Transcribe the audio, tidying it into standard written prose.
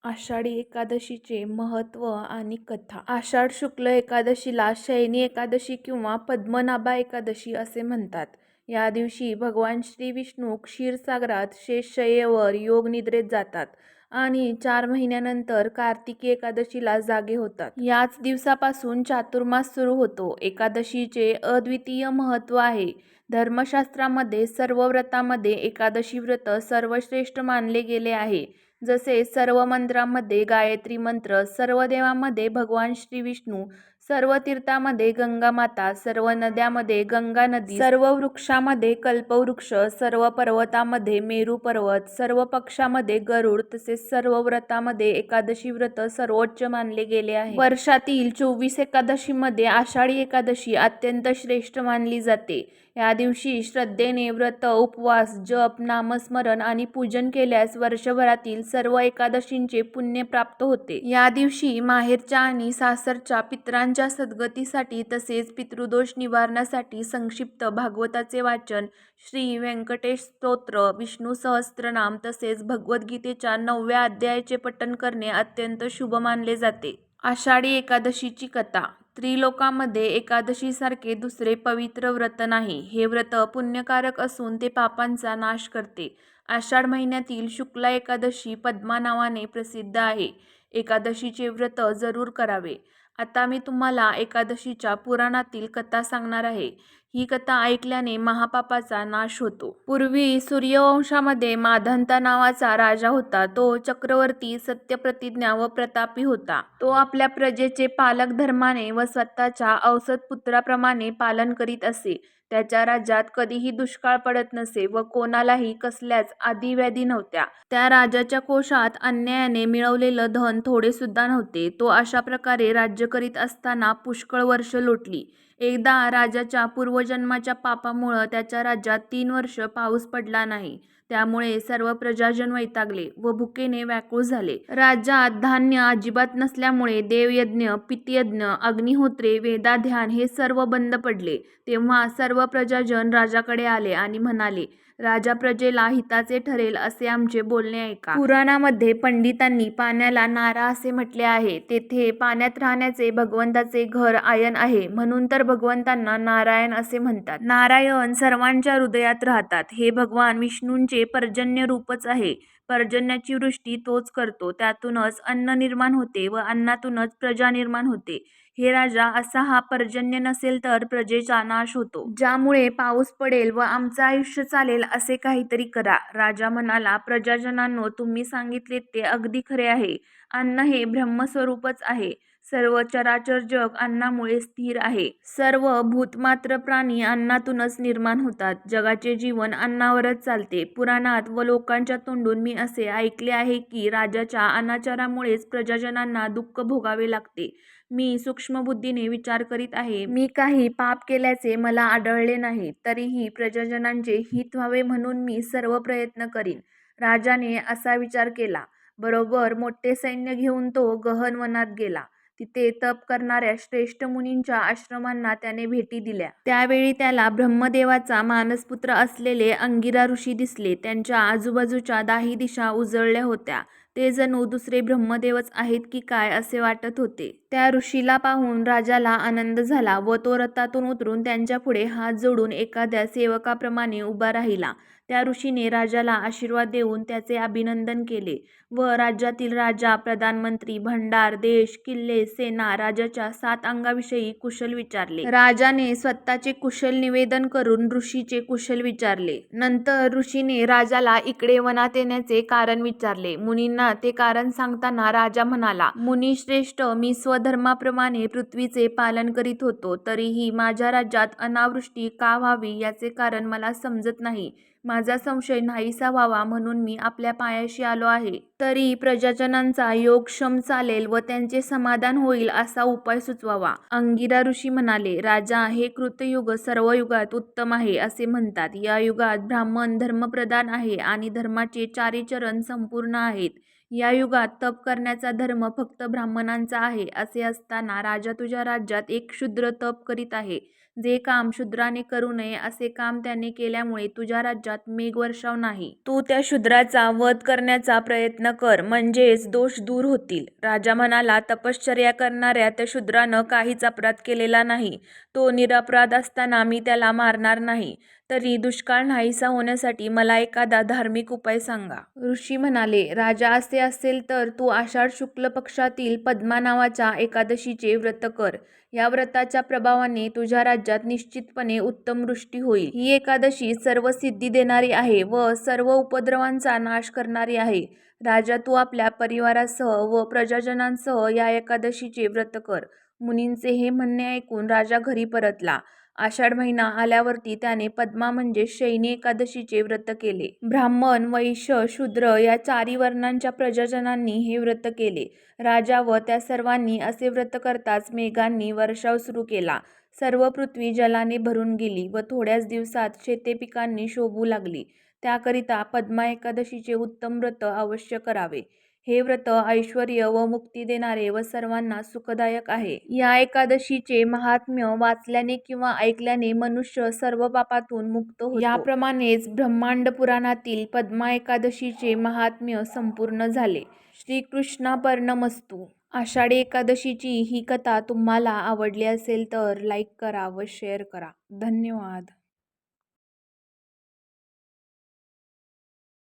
आषाढी एकादशीचे महत्त्व आणि कथा. आषाढ शुक्ल एकादशीला शयनी एकादशी किंवा पद्मनाभा एकादशी असे म्हणतात. या दिवशी भगवान श्री विष्णू क्षीरसागरात शेषशय्येवर योगनिद्रेत जातात आणि 4 महिन्यानंतर कार्तिकी एकादशीला जागे होतात. याच दिवसापासून चातुर्मास सुरू होतो. एकादशीचे अद्वितीय महत्त्व आहे. धर्मशास्त्रामध्ये सर्व व्रतामध्ये एकादशी व्रत सर्वश्रेष्ठ मानले गेले आहे. जसे सर्व मंत्रामध्ये गायत्री मंत्र, सर्व देवामध्ये भगवान श्री विष्णू, सर्व तीर्थामध्ये गंगा माता, सर्व नद्यामध्ये गंगा नदी, सर्व वृक्षामध्ये कल्पवृक्ष, सर्व पर्वतामध्ये मेरू पर्वत, सर्व पक्षामध्ये गरुड, तसेच सर्व व्रतामध्ये एकादशी व्रत सर्वोच्च मानले गेले आहे. वर्षातील 24 एकादशीमध्ये आषाढी एकादशी अत्यंत श्रेष्ठ मानली जाते. या दिवशी श्रद्धेने व्रत, उपवास, जप, नामस्मरण आणि पूजन केल्यास वर्षभरातील सर्व एकादशींचे पुण्य प्राप्त होते. या दिवशी माहेरच्या आणि सासरच्या पितरांच्या सद्गतीसाठी तसेच पितृदोष निवारणासाठी संक्षिप्त भागवताचे वाचन, श्री व्यंकटेश स्तोत्र, विष्णू सहस्त्रनाम तसेच भगवद्गीतेच्या 9व्या अध्यायाचे पठण करणे अत्यंत शुभ मानले जाते. आषाढी एकादशीची कथा. त्रिलोकामध्ये एकादशीसारखे दुसरे पवित्र व्रत नाही. हे व्रत पुण्यकारक असून ते पापांचा नाश करते. आषाढ महिन्यातील शुक्ला एकादशी पद्मा नावाने प्रसिद्ध आहे. एकादशीचे व्रत जरूर करावे. आता मी तुम्हाला एकादशीच्या पुराणातील कथा सांगणार आहे. ही कथा ऐकल्याने महापापाचा नाश होतो. पूर्वी सूर्यवंशामध्ये माधंता नावाचा राजा होता. तो चक्रवर्ती, सत्यप्रतिज्ञा व प्रतापी होता. तो आपल्या प्रजेचे पालक धर्माने व स्वतःच्या औसत पुत्राप्रमाणे पालन करीत असे. त्याच्या राज्यात कधीही दुष्काळ पडत नसे व कोणालाही कसल्याच आदिव्याधी नव्हत्या. त्या राजाच्या कोशात अन्यायाने मिळवलेलं धन थोडे सुद्धा नव्हते. तो अशा प्रकारे राज्य करीत असताना पुष्कळ वर्ष लोटली. एकदा राजाच्या पूर्वजन्माच्या पापामुळं त्याच्या राज्यात 3 वर्ष पाऊस पडला नाही. त्यामुळे सर्व प्रजाजन वैतागले व भुकेने व्याकुळ झाले. राज्यात धान्य अजिबात नसल्यामुळे देवयज्ञ, पितृयज्ञ, अग्निहोत्रे, वेदाध्यान हे सर्व बंद पडले. तेव्हा सर्व प्रजाजन राजाकडे आले आणि म्हणाले, राजा, प्रजेला हिताचे ठरेल असे आमचे बोलणे ऐका. पुराणामध्ये पंडितांनी पाण्याला नारा असे म्हटले आहे. तेथे पाण्यात राहण्याचे भगवंताचे घर आयन आहे, म्हणून तर भगवंतांना नारायण असे म्हणतात. नारायण सर्वांच्या हृदयात राहतात. हे भगवान विष्णूंचे पर्जन्य रूपच आहे. पर्जन्याची वृष्टी तोच करतो. त्यातूनच अन्न निर्माण होते व अन्नातूनच प्रजा निर्माण होते. हे राजा, असा हा पर्जन्य नसेल तर प्रजेचा नाश होतो. ज्यामुळे पाऊस पडेल व आमचं आयुष्य चालेल असे काहीतरी करा. राजा म्हणाला, प्रजाजनांनो, तुम्ही सांगितले ते अगदी खरे आहे. अन्न हे ब्रह्मस्वरूपच आहे. सर्व चराचर जग अन्नामुळे स्थिर आहे. सर्व भूतमात्र प्राणी अन्नातूनच निर्माण होतात. जगाचे जीवन अन्नावरच चालते. पुराणात व लोकांच्या तोंडून मी असे ऐकले आहे की राजाच्या अनाचारामुळेच प्रजाजनांना दुःख भोगावे लागते. मी सूक्ष्मबुद्धीने विचार करीत आहे. मी काही पाप केल्याचे मला आढळले नाही. तरीही प्रजाजनांचे हित व्हावे म्हणून मी सर्व प्रयत्न करीन. राजाने असा विचार केला. बरोबर मोठे सैन्य घेऊन तो गहन वनात गेला. तिथे तप करणाऱ्या श्रेष्ठ मुनींच्या आश्रमांना त्याने भेटी दिल्या. त्यावेळी त्याला ब्रह्मदेवाचा मानसपुत्र असलेले अंगिरा ऋषी दिसले. त्यांच्या आजूबाजूच्या 10 दिशा उजळल्या होत्या. ते जणू दुसरे ब्रह्मदेवच आहेत की काय असे वाटत होते. त्या ऋषीला पाहून राजाला आनंद झाला व तो रथातून उतरून त्यांच्या पुढे हात जोडून एखाद्या सेवकाप्रमाणे उभा राहिला. त्या ऋषीने राजाला आशीर्वाद देऊन त्याचे अभिनंदन केले व राज्यातील राजा, प्रधानमंत्री, भंडार, देश, किल्ले, सेना, राजाच्या 7 अंगाविषयी कुशल विचारले. राजाने स्वतःचे कुशल निवेदन करून ऋषीचे कुशल विचारले. नंतर ऋषीने राजाला इकडे वनात येण्याचे कारण विचारले. मुनींना ते कारण सांगताना राजा म्हणाला, मुनिश्रेष्ठ, मी स्वधर्माप्रमाणे पृथ्वीचे पालन करीत होतो. तरीही माझ्या राज्यात अनावृष्टी का व्हावी याचे कारण मला समजत नाही. माझा संशय नाहीसा व्हावा म्हणून मी आपल्या पायाशी आलो आहे. तरी प्रजाजनांचा योगक्षम चालेल व त्यांचे समाधान होईल असा उपाय सुचवावा. अंगिरा ऋषी म्हणाले, राजा, हे कृतयुग सर्व युगात उत्तम आहे असे म्हणतात. या युगात ब्राह्मण धर्मप्रधान आहे आणि धर्माचे 4 चरण संपूर्ण आहेत. या युगात तप करण्याचा धर्म फक्त ब्राह्मणांचा आहे. असे असताना राजा, तुझ्या राज्यात एक शूद्र तप करीत आहे. जे काम शूद्राने करू नये असे काम त्याने केल्यामुळे तुझ्या राज्यात मेघवर्षाव नाही. तू त्या शूद्राचा वध करण्याचा प्रयत्न कर, म्हणजेच दोष दूर होतील. राजा म्हणाला, तपश्चर्या करणाऱ्या त्या शूद्रानं काहीच अपराध केलेला नाही. तो निरपराध असताना मी त्याला मारणार नाही. तरी दुष्काळ नाहीसा होण्यासाठी मला एखादा धार्मिक उपाय सांगा. ऋषी म्हणाले, राजा, असे असेल तर तू आषाढ शुक्ल पक्षातील पद्मा नावाच्या एकादशीचे व्रत कर. या व्रताच्या प्रभावाने तुझ्या राज्यात निश्चितपणे उत्तम वृष्टी होईल. ही एकादशी सर्व सिद्धी देणारी आहे व सर्व उपद्रवांचा नाश करणारी आहे. राजा, तू आपल्या परिवारासह व प्रजाजनांसह या एकादशीचे व्रत कर. मुनींचे हे म्हणणे ऐकून राजा घरी परतला. आषाढ महिना आल्यावरती त्याने पद्मा म्हणजे शयनी एकादशीचे व्रत केले. ब्राह्मण, वैश्य, शूद्र या चारी वर्णांच्या प्रजाजनांनी हे व्रत केले. राजा व त्या सर्वांनी असे व्रत करताच मेघांनी वर्षाव सुरू केला. सर्व पृथ्वी जलाने भरून गेली व थोड्याच दिवसात शेते पिकांनी शोभू लागली. त्याकरिता पद्मा एकादशीचे उत्तम व्रत अवश्य करावे. हे व्रत ऐश्वर्य व मुक्ती देणारे व सर्वांना सुखदायक आहे. या एकादशीचे महात्म्य वाचल्याने किंवा ऐकल्याने मनुष्य सर्व पापातून मुक्त होतो. याप्रमाणेच ब्रह्मांड पुराणातील पद्मा एकादशीचे महात्म्य संपूर्ण झाले. श्रीकृष्णार्पणमस्तु. आषाढी एकादशीची ही कथा तुम्हाला आवडली असेल तर लाईक करा व शेअर करा. धन्यवाद.